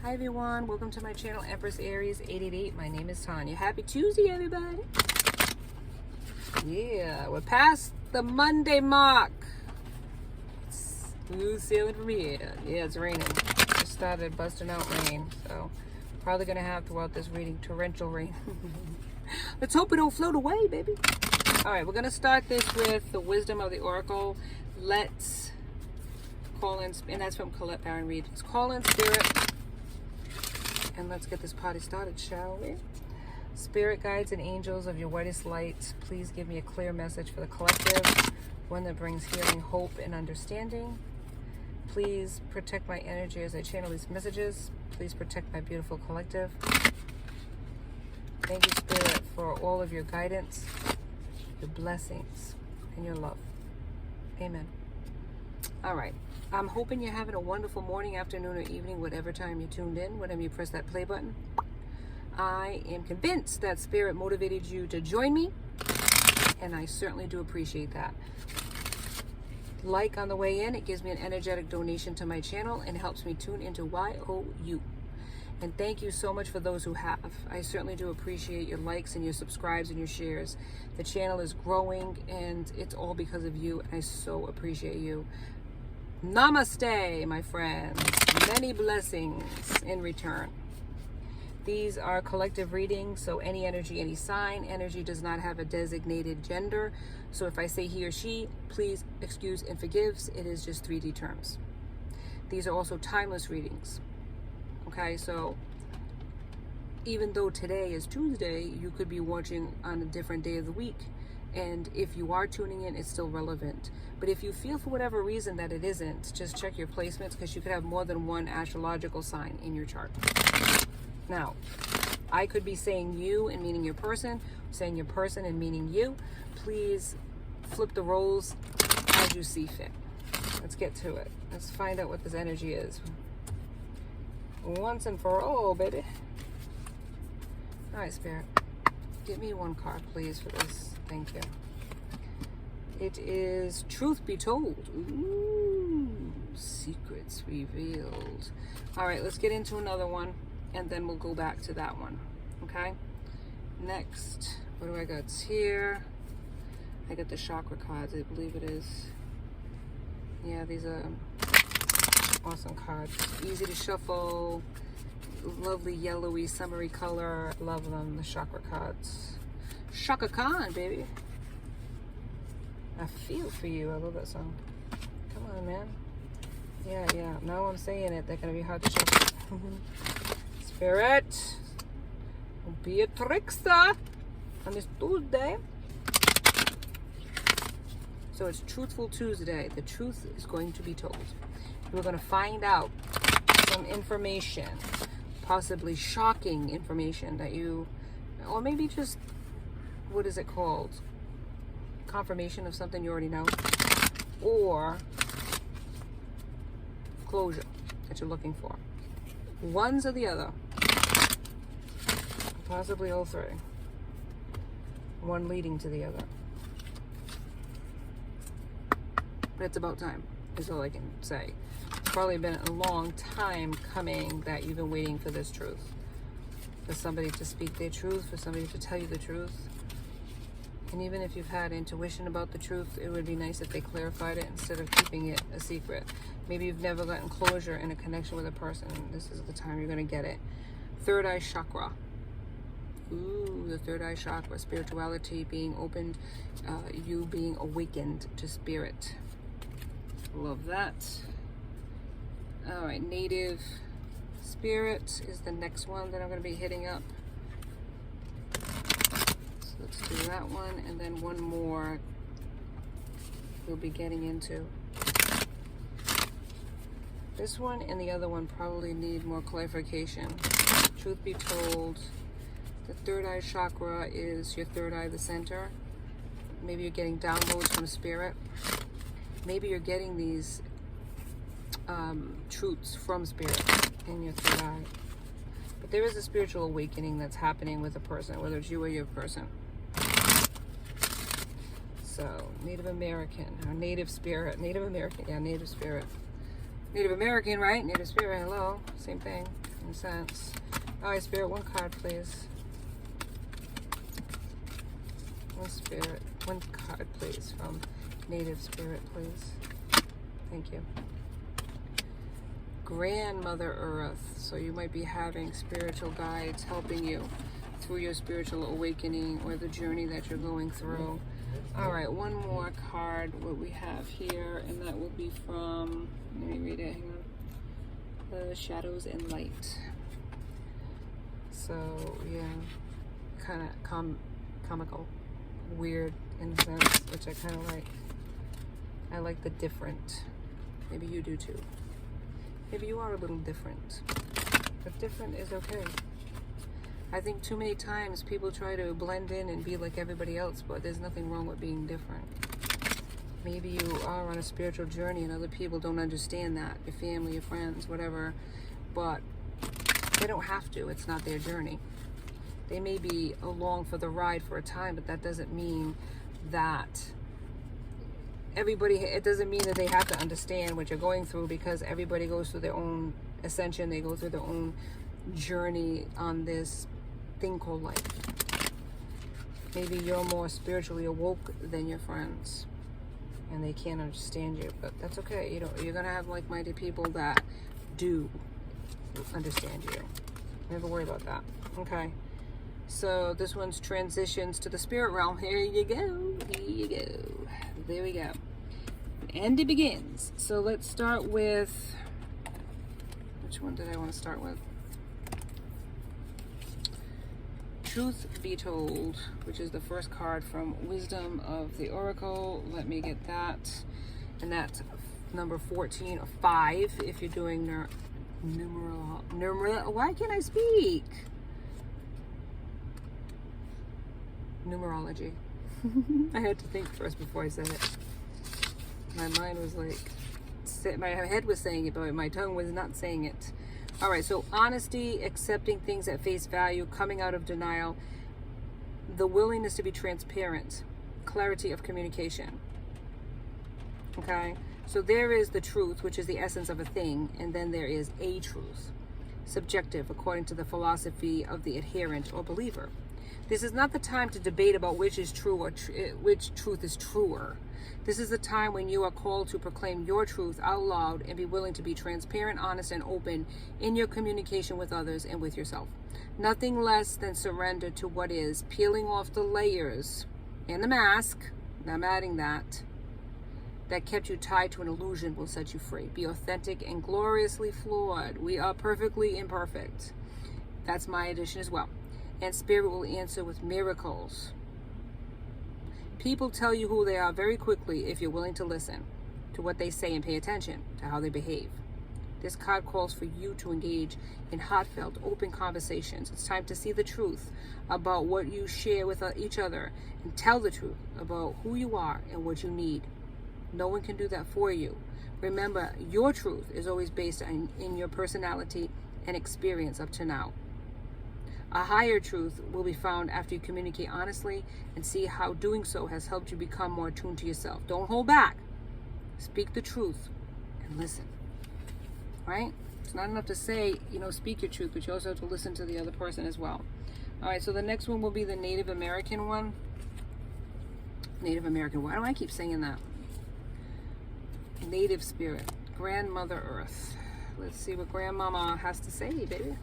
Hi everyone, welcome to my channel, Empress Aries 888. My name is Tanya. Happy Tuesday, everybody. Yeah, we're past the Monday mark. It's smooth sailing from here. Yeah, it's raining. Just started busting out rain, so probably gonna have throughout this reading torrential rain. Let's hope it don't float away, baby. All right, we're gonna start this with the wisdom of the oracle. Let's call in, and that's from Colette Baron Reed. Let's call in spirit. And let's get this party started, shall we? Spirit guides and angels of your whitest light, please give me a clear message for the collective, one that brings healing, hope, and understanding. Please protect my energy as I channel these messages. Please protect my beautiful collective. Thank you, Spirit, for all of your guidance, your blessings, and your love. Amen. All right. I'm hoping you're having a wonderful morning, afternoon, or evening, whatever time you tuned in, whenever you press that play button. I am convinced that Spirit motivated you to join me, and I certainly do appreciate that. Like on the way in, it gives me an energetic donation to my channel and helps me tune into YOU. And thank you so much for those who have. I certainly do appreciate your likes and your subscribes and your shares. The channel is growing, and it's all because of you, and I so appreciate you. Namaste, my friends. Many blessings in return. These are collective readings, so any energy, any sign. Energy does not have a designated gender. So if I say he or she, please excuse and forgives. It is just 3D terms. These are also timeless readings. Okay, so even though today is Tuesday, you could be watching on a different day of the week. And if you are tuning in, it's still relevant. But if you feel for whatever reason that it isn't, just check your placements, because you could have more than one astrological sign in your chart. Now, I could be saying you and meaning your person, saying your person and meaning you. Please flip the roles as you see fit. Let's get to it. Let's find out what this energy is. Once and for all, baby. All right, Spirit. Give me one card, please, for this. Thank you. It is Truth Be Told. Ooh, secrets revealed. All right, let's get into another one, and then we'll go back to that one. Okay? Next, what do I got here? I got the Chakra Cards, I believe it is. Yeah, these are awesome cards. Easy to shuffle. Lovely yellowy summery color. Love them, the Chakra Cards. Chaka Khan, baby. I feel for you. I love that song. Come on, man. Yeah. Now I'm saying it, they're gonna be hard to shuffle. Spirit, don't be a trickster on this Tuesday. So it's Truthful Tuesday. The truth is going to be told. We're going to find out some information, possibly shocking information that you, or maybe just, what is it called? Confirmation of something you already know, or closure that you're looking for. One's or the other. Possibly all three. One leading to the other. But it's about time, is all I can say. It's probably been a long time coming that you've been waiting for this truth. For somebody to speak their truth, for somebody to tell you the truth. And even if you've had intuition about the truth, it would be nice if they clarified it instead of keeping it a secret. Maybe you've never gotten closure in a connection with a person, and this is the time you're going to get it. Third Eye Chakra. Ooh, the third eye chakra, spirituality being opened, you being awakened to spirit. Love that. All right, native spirit is the next one that I'm going to be hitting up. So let's do that one, and then one more we'll be getting into. This one and the other one probably need more clarification. Truth be told, the third eye chakra is your third eye, the center. Maybe you're getting downloads from spirit. Maybe you're getting these truths from spirit in your third eye. But there is a spiritual awakening that's happening with a person, whether it's you or your person. So, Native American, or Native Spirit. Native American, yeah, Native Spirit. Native American, right? Native Spirit, hello. Same thing, in a sense. All right, Spirit, one card, please. One Spirit, one card, please, from Native Spirit, please. Thank you. Grandmother Earth. So you might be having spiritual guides helping you through your spiritual awakening or the journey that you're going through. All right, one more card, what we have here, and that will be from, let me read it, hang on. The Shadows and Light. So, yeah, kind of comical, weird in a sense, which I kind of like. I like the different. Maybe you do too. Maybe you are a little different, but different is okay. I think too many times people try to blend in and be like everybody else, but there's nothing wrong with being different. Maybe you are on a spiritual journey and other people don't understand that, your family, your friends, whatever, but they don't have to. It's not their journey. They may be along for the ride for a time, but that doesn't mean that it doesn't mean that they have to understand what you're going through, because everybody goes through their own ascension. They go through their own journey on this thing called life. Maybe you're more spiritually awoke than your friends and they can't understand you, but that's okay. You're gonna have like-minded people that do understand you. Never worry about that. Okay, so this one's transitions to the spirit realm. Here you go. Here you go. There we go. And it begins. So let's start with, which one did I want to start with? Truth Be Told, which is the first card from Wisdom of the Oracle. Let me get that. And that's number 14 or 5 if you're doing why can't I speak? Numerology. I had to think first before I said it. My mind was like, my head was saying it, but my tongue was not saying it. All right, so honesty, accepting things at face value, coming out of denial, the willingness to be transparent, clarity of communication. Okay, so there is the truth, which is the essence of a thing, and then there is a truth, subjective, according to the philosophy of the adherent or believer. This is not the time to debate about which is true or which truth is truer. This is the time when you are called to proclaim your truth out loud and be willing to be transparent, honest, and open in your communication with others and with yourself. Nothing less than surrender to what is, peeling off the layers and the mask, and I'm adding that kept you tied to an illusion will set you free. Be authentic and gloriously flawed. We are perfectly imperfect. That's my addition as well. And spirit will answer with miracles. People tell you who they are very quickly if you're willing to listen to what they say and pay attention to how they behave. This card calls for you to engage in heartfelt, open conversations. It's time to see the truth about what you share with each other and tell the truth about who you are and what you need. No one can do that for you. Remember, your truth is always based in your personality and experience up to now. A higher truth will be found after you communicate honestly and see how doing so has helped you become more attuned to yourself. Don't hold back. Speak the truth and listen. Right? It's not enough to say, speak your truth, but you also have to listen to the other person as well. All right, so the next one will be the Native American one. Native American. Why do I keep saying that? Native Spirit. Grandmother Earth. Let's see what Grandmama has to say, baby.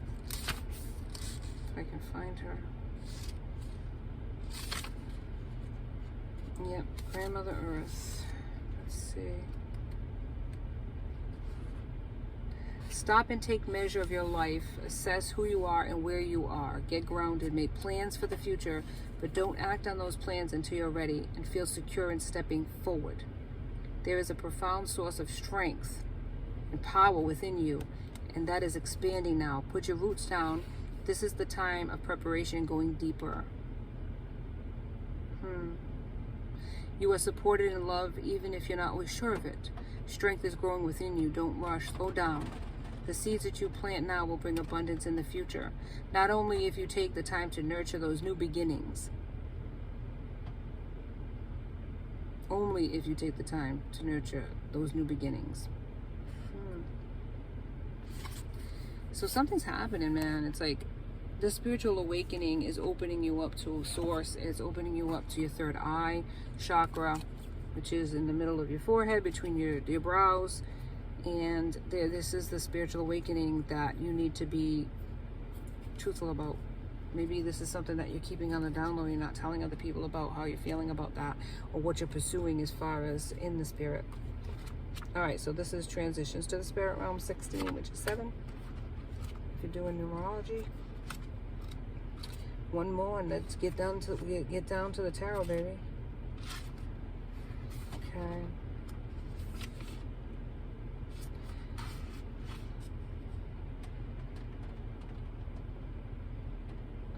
If I can find her. Yep, Grandmother Earth. Let's see. Stop and take measure of your life. Assess who you are and where you are. Get grounded. Make plans for the future, but don't act on those plans until you're ready and feel secure in stepping forward. There is a profound source of strength and power within you, and that is expanding now. Put your roots down. This is the time of preparation, going deeper. You are supported and loved even if you're not always sure of it. Strength is growing within you. Don't rush. Slow down. The seeds that you plant now will bring abundance in the future. Not only if you take the time to nurture those new beginnings. Only if you take the time to nurture those new beginnings. So something's happening, man. It's like the spiritual awakening is opening you up to source. It's opening you up to your third eye chakra, which is in the middle of your forehead, between your brows. And this is the spiritual awakening that you need to be truthful about. Maybe this is something that you're keeping on the down low. You're not telling other people about how you're feeling about that, or what you're pursuing as far as in the spirit. All right, so this is transitions to the spirit realm 16, which is 7. If you're doing numerology. One more, and let's get down to the tarot, baby. Okay.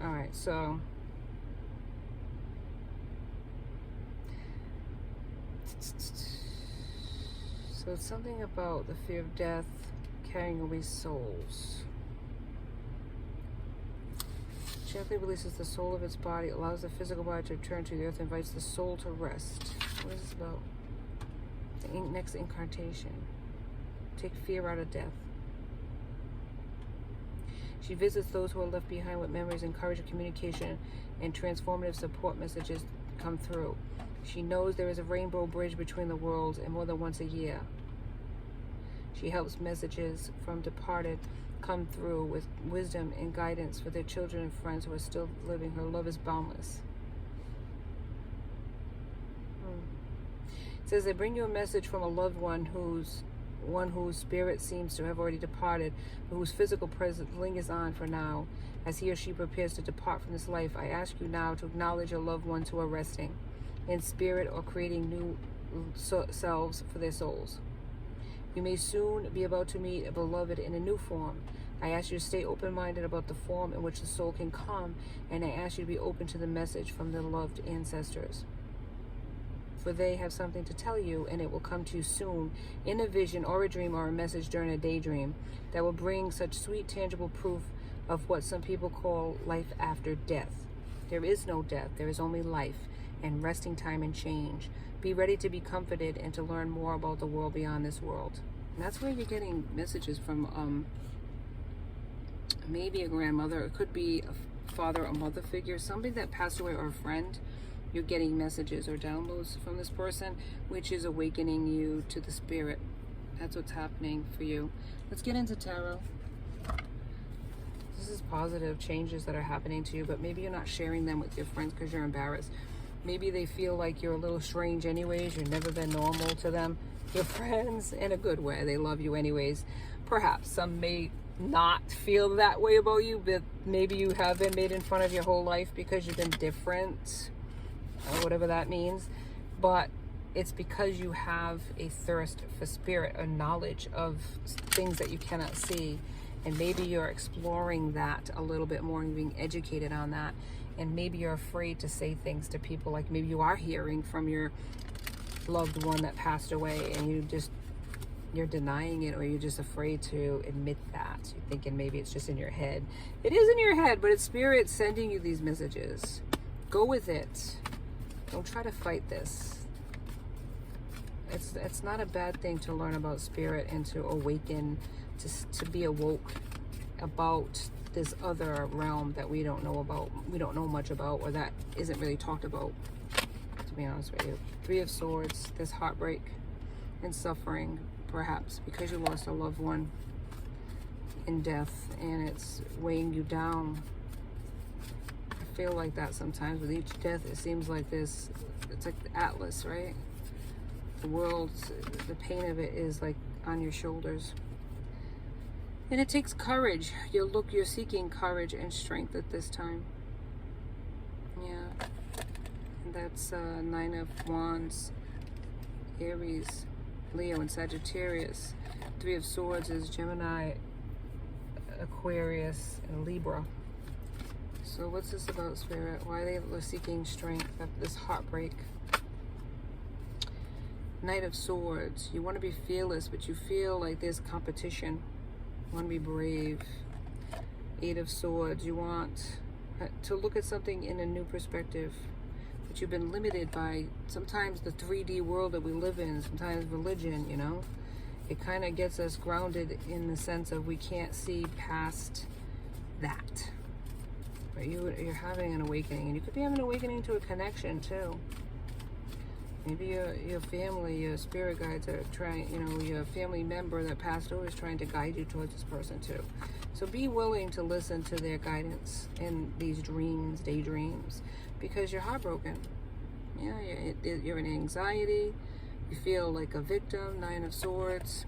All right, so it's something about the fear of death carrying away souls. Gently releases the soul of its body, allows the physical body to return to the earth, invites the soul to rest. What is this about? The next incarnation. Take fear out of death. She visits those who are left behind with memories, encourage communication, and transformative support messages come through. She knows there is a rainbow bridge between the worlds, and more than once a year. She helps messages from departed come through with wisdom and guidance for their children and friends who are still living. Her love is boundless. It says they bring you a message from a loved one whose spirit seems to have already departed, but whose physical presence lingers on for now. As he or she prepares to depart from this life, I ask you now to acknowledge your loved ones who are resting in spirit or creating new selves for their souls. You may soon be about to meet a beloved in a new form. I ask you to stay open-minded about the form in which the soul can come, and I ask you to be open to the message from the loved ancestors. For they have something to tell you, and it will come to you soon, in a vision or a dream or a message during a daydream, that will bring such sweet, tangible proof of what some people call life after death. There is no death, there is only life, and resting time and change. Be ready to be comforted and to learn more about the world beyond this world. And that's where you're getting messages from maybe a grandmother. It could be a father or mother figure, somebody that passed away, or a friend. You're getting messages or downloads from this person, which is awakening you to the spirit. That's what's happening for you. Let's get into tarot. This is positive changes that are happening to you, but maybe you're not sharing them with your friends because you're embarrassed. Maybe they feel like you're a little strange anyways. You've never been normal to them. Your friends, in a good way. They love you anyways. Perhaps some may not feel that way about you, but maybe you have been made in fun of your whole life because you've been different, or whatever that means. But it's because you have a thirst for spirit, a knowledge of things that you cannot see. And maybe you're exploring that a little bit more and being educated on that. And maybe you're afraid to say things to people, like maybe you are hearing from your loved one that passed away and you're denying it, or you're just afraid to admit that. You're thinking maybe it's just in your head. It is in your head, but it's spirit sending you these messages. Go with it. Don't try to fight this. It's not a bad thing to learn about spirit and to awaken, to be awoke about this other realm that we don't know about, we don't know much about, or that isn't really talked about, to be honest with you. 3 of Swords, there's heartbreak and suffering, perhaps because you lost a loved one in death and it's weighing you down. I feel like that sometimes with each death. It seems like this, it's like the Atlas, right? The world, the pain of it is like on your shoulders. And it takes courage. You're seeking courage and strength at this time. Yeah. And that's 9 of Wands, Aries, Leo, and Sagittarius. 3 of Swords is Gemini, Aquarius, and Libra. So what's this about, Spirit? Why are they seeking strength after this heartbreak? Knight of Swords. You want to be fearless, but you feel like there's competition. You want to be brave. 8 of Swords. You want to look at something in a new perspective, but you've been limited by sometimes the 3D world that we live in, sometimes religion, you know, it kind of gets us grounded in the sense of we can't see past that. But you're having an awakening, and you could be having an awakening to a connection too. Maybe your family, your spirit guides are trying, you know, your family member that passed away is trying to guide you towards this person too. So be willing to listen to their guidance in these dreams, daydreams, because you're heartbroken. Yeah, you're in anxiety. You feel like a victim. 9 of Swords.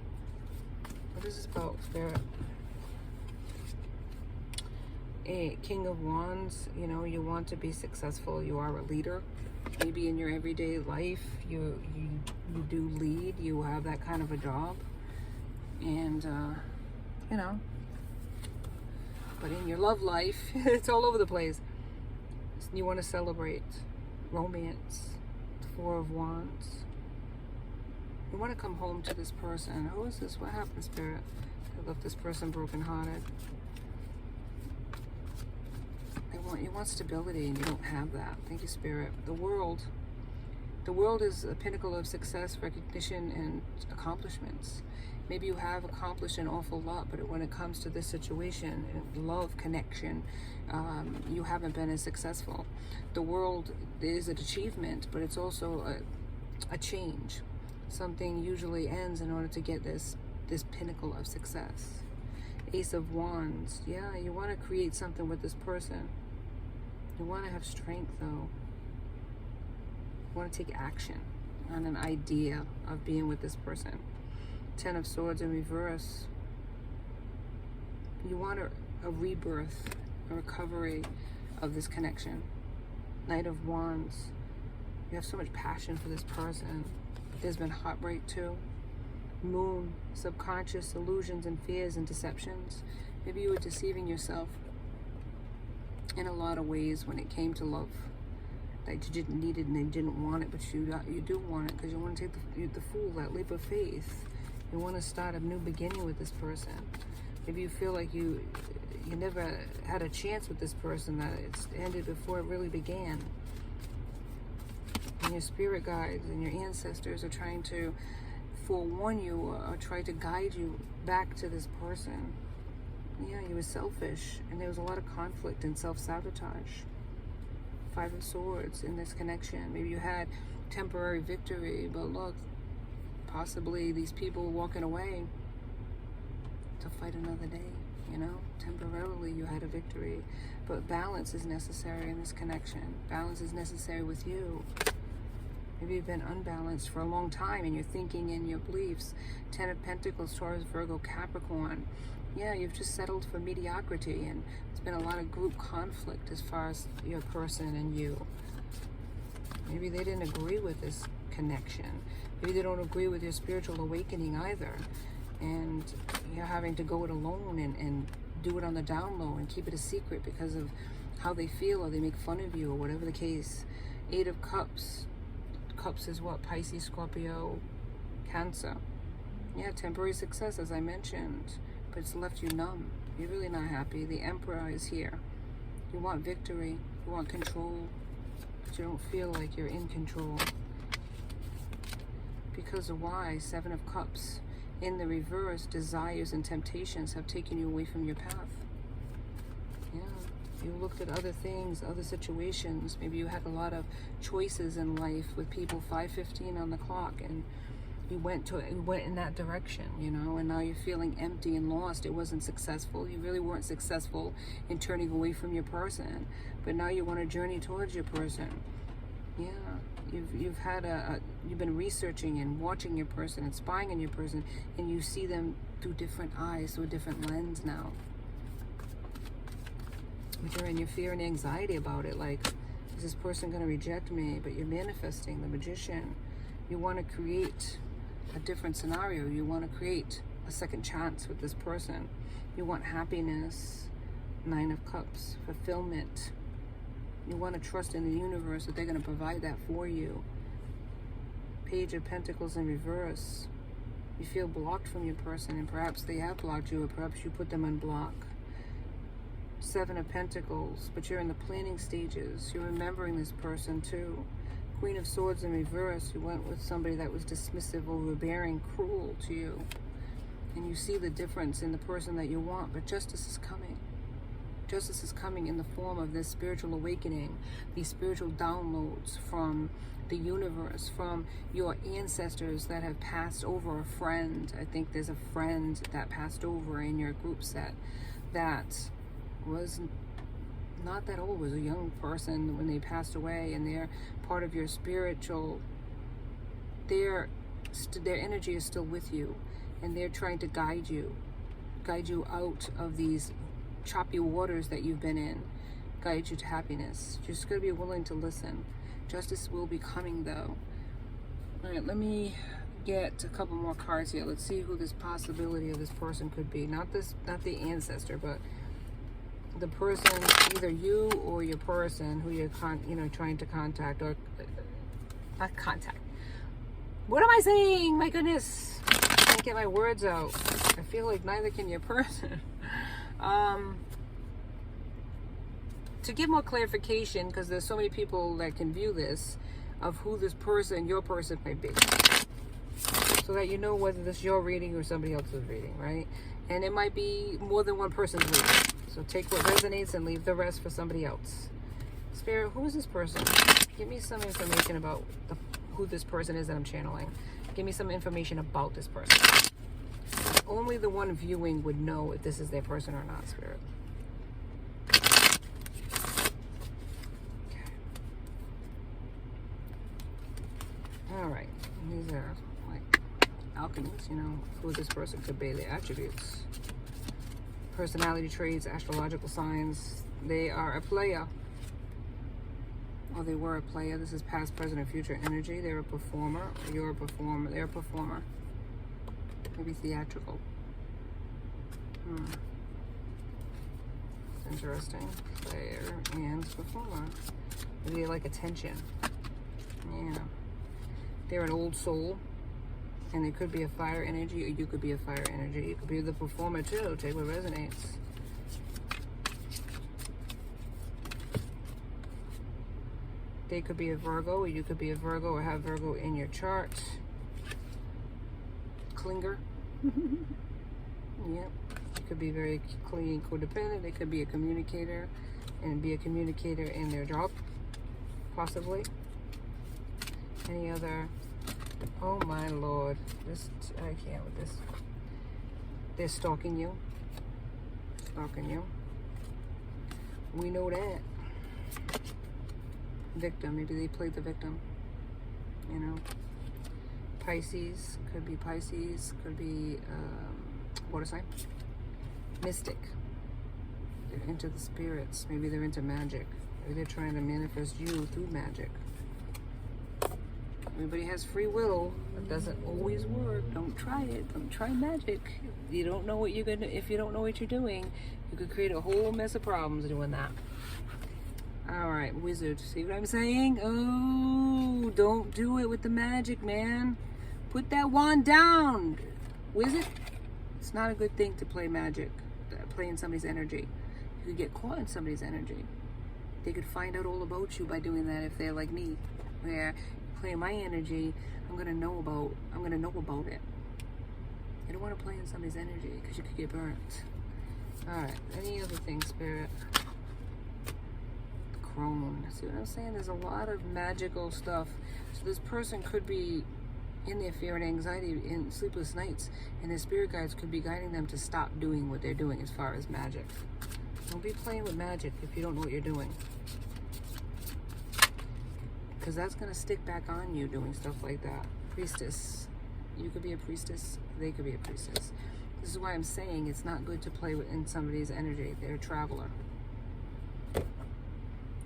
What is this about, Spirit? A King of Wands. You know, you want to be successful. You are a leader. Maybe in your everyday life, you do lead. You have that kind of a job. And, you know. But in your love life, it's all over the place. You want to celebrate romance. 4 of Wands. You want to come home to this person. Who is this? What happened, Spirit? I left this person brokenhearted. You want stability, and you don't have that. Thank you, Spirit. The world is a pinnacle of success, recognition, and accomplishments. Maybe you have accomplished an awful lot, but when it comes to this situation, love, connection, you haven't been as successful. The world is an achievement, but it's also a change. Something usually ends in order to get this pinnacle of success. Ace of Wands. Yeah, you want to create something with this person. You want to have strength, though. You want to take action on an idea of being with this person. 10 of Swords in reverse. You want a rebirth, a recovery of this connection. Knight of Wands. You have so much passion for this person. There's been heartbreak too. Moon, subconscious illusions and fears and deceptions. Maybe you were deceiving yourself in a lot of ways when it came to love. That you didn't need it and you didn't want it, but you do want it because you want to take the fool, that leap of faith. You want to start a new beginning with this person. Maybe you feel like you never had a chance with this person, that it's ended before it really began. And your spirit guides and your ancestors are trying to forewarn you or try to guide you back to this person. Yeah, you were selfish, and there was a lot of conflict and self-sabotage. 5 of Swords in this connection. Maybe you had temporary victory, but look, possibly these people walking away to fight another day, you know? Temporarily you had a victory, but balance is necessary in this connection. Balance is necessary with you. Maybe you've been unbalanced for a long time in your thinking and your beliefs. 10 of Pentacles, Taurus, Virgo, Capricorn. Yeah, you've just settled for mediocrity, and there's been a lot of group conflict as far as your person and you. Maybe they didn't agree with this connection. Maybe they don't agree with your spiritual awakening either. And you're having to go it alone and do it on the down low and keep it a secret because of how they feel, or they make fun of you, or whatever the case. 8 of Cups. Cups is what? Pisces, Scorpio, Cancer. Yeah, temporary success, as I mentioned, but it's left you numb. You're really not happy. The Emperor is here. You want victory. You want control, but you don't feel like you're in control. Because of why? 7 of Cups. In the reverse, desires and temptations have taken you away from your path. Yeah. You looked at other things, other situations. Maybe you had a lot of choices in life with people. 5:15 on the clock, and you went in that direction, you know, and now you're feeling empty and lost. It wasn't successful. You really weren't successful in turning away from your person, but now you want to journey towards your person. Yeah, you've been researching and watching your person and spying on your person, and you see them through different eyes, through a different lens now. But you're in your fear and anxiety about it, like, is this person going to reject me? But you're manifesting, the Magician. You want to create a different scenario. You want to create a second chance with this person. You want happiness. 9 of Cups, fulfillment. You want to trust in the universe that they're going to provide that for you. Page of Pentacles in reverse. You feel blocked from your person, and perhaps they have blocked you, or perhaps you put them on block. 7 of Pentacles, but you're in the planning stages. You're remembering this person too. Queen of Swords in reverse. You went with somebody that was dismissive, overbearing, cruel to you. and you see the difference in the person that you want, but justice is coming. Justice is coming in the form of this spiritual awakening, these spiritual downloads from the universe, from your ancestors that have passed over. A friend, I think there's a friend that passed over in your group set that was not that old, was a young person when they passed away, and they're part of your spiritual, their energy is still with you, and they're trying to guide you out of these choppy waters that you've been in, guide you to happiness. You're just going to be willing to listen. Justice will be coming, though. All right, let me get a couple more cards here. Let's see who this possibility of this person could be. Not the ancestor, but the person, either you or your person who you're trying to contact, or not contact. What am I saying? My goodness, I can't get my words out. I feel like neither can your person. To give more clarification, because there's so many people that can view this, of who this person, your person, might be, so that you know whether this is your reading or somebody else's reading, right? And it might be more than one person's reading, so take what resonates and leave the rest for somebody else. Spirit, who is this person? Give me some information about who this person is that I'm channeling. Give me some information about this person. Only the one viewing would know if this is their person or not, Spirit. Alright, these are like alchemies, who this person could be, their attributes, personality traits, astrological signs. They are a player, or they were a player. This is past, present, or future energy. They're a performer, or you're a performer. They're a performer. Maybe theatrical. Interesting. Player and performer. Maybe they like attention. Yeah. They're an old soul, and it could be a fire energy, or you could be a fire energy. You could be the performer too. Take what resonates. They could be a Virgo, or you could be a Virgo, or have Virgo in your chart. Clinger. Yep. It could be very clean, codependent. It could be a communicator, and be a communicator in their job, possibly. Any other? Oh my Lord, I can't with this. They're stalking you. Stalking you. We know that. Victim, maybe they played the victim. Pisces, could be Pisces, could be water sign. Mystic. They're into the spirits. Maybe they're into magic. Maybe they're trying to manifest you through magic. Everybody has free will. It doesn't always work. Don't try it. Don't try magic. You don't know what you're gonna. If you don't know what you're doing, you could create a whole mess of problems doing that. All right, wizard. See what I'm saying? Oh, don't do it with the magic, man. Put that wand down, wizard. It's not a good thing to play magic. Play in somebody's energy. You could get caught in somebody's energy. They could find out all about you by doing that if they're like me, where playing my energy, I'm gonna know about it. You don't want to play in somebody's energy because you could get burnt. All right, any other things, Spirit? The crone. See what I'm saying? There's a lot of magical stuff. So this person could be in their fear and anxiety, in sleepless nights, and their spirit guides could be guiding them to stop doing what they're doing as far as magic. Don't be playing with magic if you don't know what you're doing, because that's going to stick back on you doing stuff like that. Priestess. You could be a priestess. They could be a priestess. This is why I'm saying it's not good to play in somebody's energy. They're a traveler.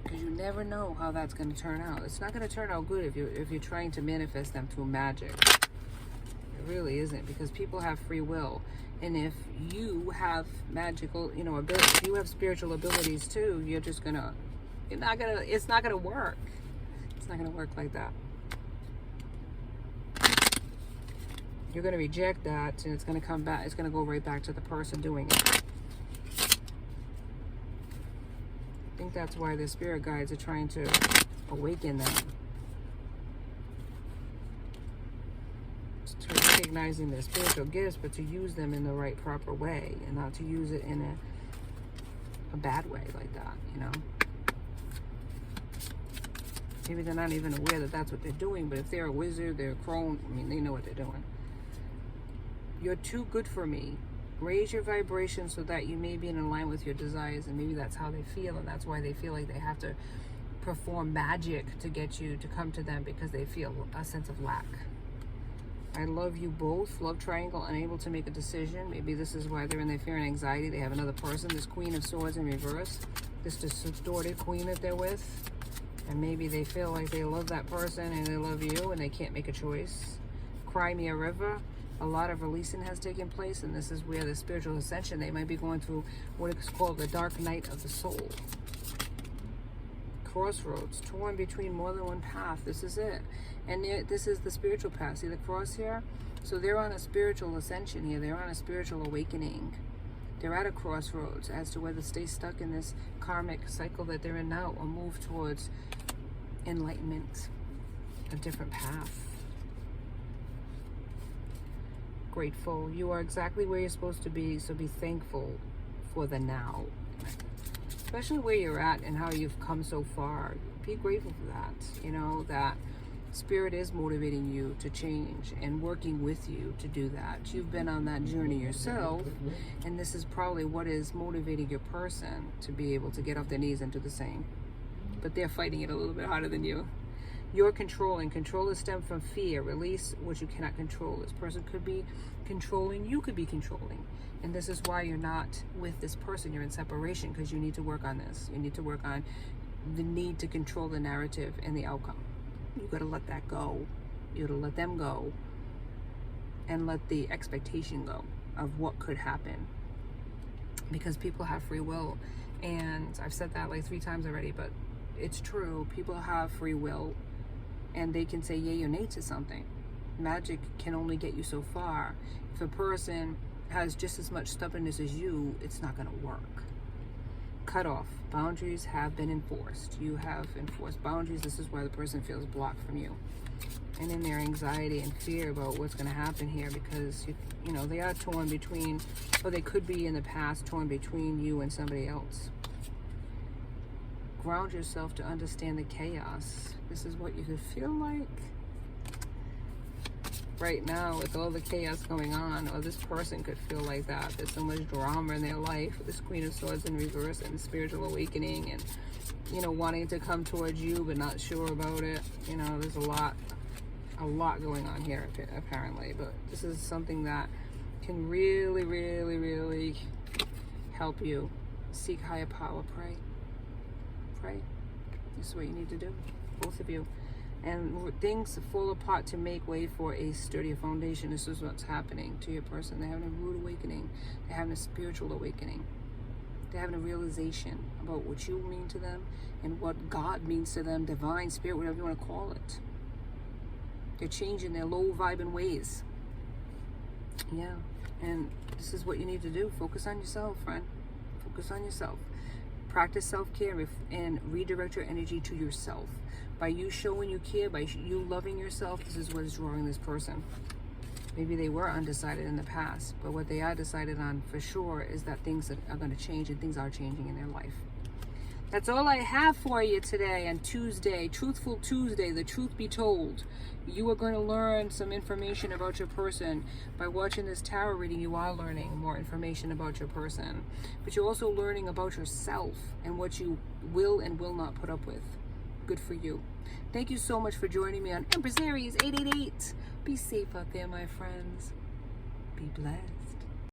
Because you never know how that's going to turn out. It's not going to turn out good if you're trying to manifest them through magic. It really isn't, because people have free will. And if you have magical, abilities, you have spiritual abilities too, you're just going to, it's not going to work. It's not going to work like that. You're going to reject that, and it's going to come back. It's going to go right back to the person doing it. I think that's why the spirit guides are trying to awaken them. recognizing their spiritual gifts, but to use them in the right, proper way, and not to use it in a bad way like that, you know. Maybe they're not even aware that that's what they're doing, but if they're a wizard, they're a crone, I mean, they know what they're doing. You're too good for me. Raise your vibration so that you may be in line with your desires, and maybe that's how they feel, and that's why they feel like they have to perform magic to get you to come to them, because they feel a sense of lack. I love you both. Love triangle, unable to make a decision. Maybe this is why they're in their fear and anxiety. They have another person, this Queen of Swords in reverse, this distorted queen that they're with. And maybe they feel like they love that person and they love you and they can't make a choice. Cry me a river. A lot of releasing has taken place, and this is where the spiritual ascension, they might be going through what is called the dark night of the soul. Crossroads, torn between more than one path. This is it. And this is the spiritual path. See the cross here? So they're on a spiritual ascension here. They're on a spiritual awakening. They're at a crossroads as to whether to stay stuck in this karmic cycle that they're in now or move towards enlightenment, a different path. Grateful. You are exactly where you're supposed to be, so be thankful for the now. Especially where you're at and how you've come so far. Be grateful for that. You know, that Spirit is motivating you to change and working with you to do that. You've been on that journey yourself, and this is probably what is motivating your person to be able to get off their knees and do the same. But they're fighting it a little bit harder than you. You're controlling. Control is stemmed from fear. Release what you cannot control. This person could be controlling. You could be controlling. And this is why you're not with this person. You're in separation, because you need to work on this. You need to work on the need to control the narrative and the outcome. You got to let that go. You got to let them go. And let the expectation go of what could happen. Because people have free will. And I've said that like 3 times already, but it's true. People have free will. And they can say yay or nay to something. Magic can only get you so far. If a person has just as much stubbornness as you, it's not going to work. Cut off. Boundaries have been enforced. You have enforced boundaries. This is why the person feels blocked from you. And in their anxiety and fear about what's going to happen here, because, you know, they are torn between, or they could be in the past torn between you and somebody else. Ground yourself to understand the chaos. This is what you could feel like right now with all the chaos going on, or this person could feel like that. There's so much drama in their life. This Queen of Swords in reverse and spiritual awakening, and, you know, wanting to come towards you but not sure about it. You know, there's a lot going on here apparently, but this is something that can really, really, really help you. Seek higher power. Pray. This is what you need to do, both of you. And things fall apart to make way for a sturdier foundation. This is what's happening to your person. They're having a rude awakening. They're having a spiritual awakening. They're having a realization about what you mean to them and what God means to them, divine spirit, whatever you want to call it. They're changing their low vibing ways. Yeah, and this is what you need to do. Focus on yourself, friend. Focus on yourself. Practice self-care and redirect your energy to yourself. By you showing you care, by you loving yourself, this is what is drawing this person. Maybe they were undecided in the past, but what they are decided on for sure is that things are going to change, and things are changing in their life. That's all I have for you today on Tuesday, Truthful Tuesday, the truth be told. You are going to learn some information about your person. By watching this tarot reading, you are learning more information about your person. But you're also learning about yourself and what you will and will not put up with. Good for you. Thank you so much for joining me on Empress Aries 888. Be safe out there, my friends. Be blessed.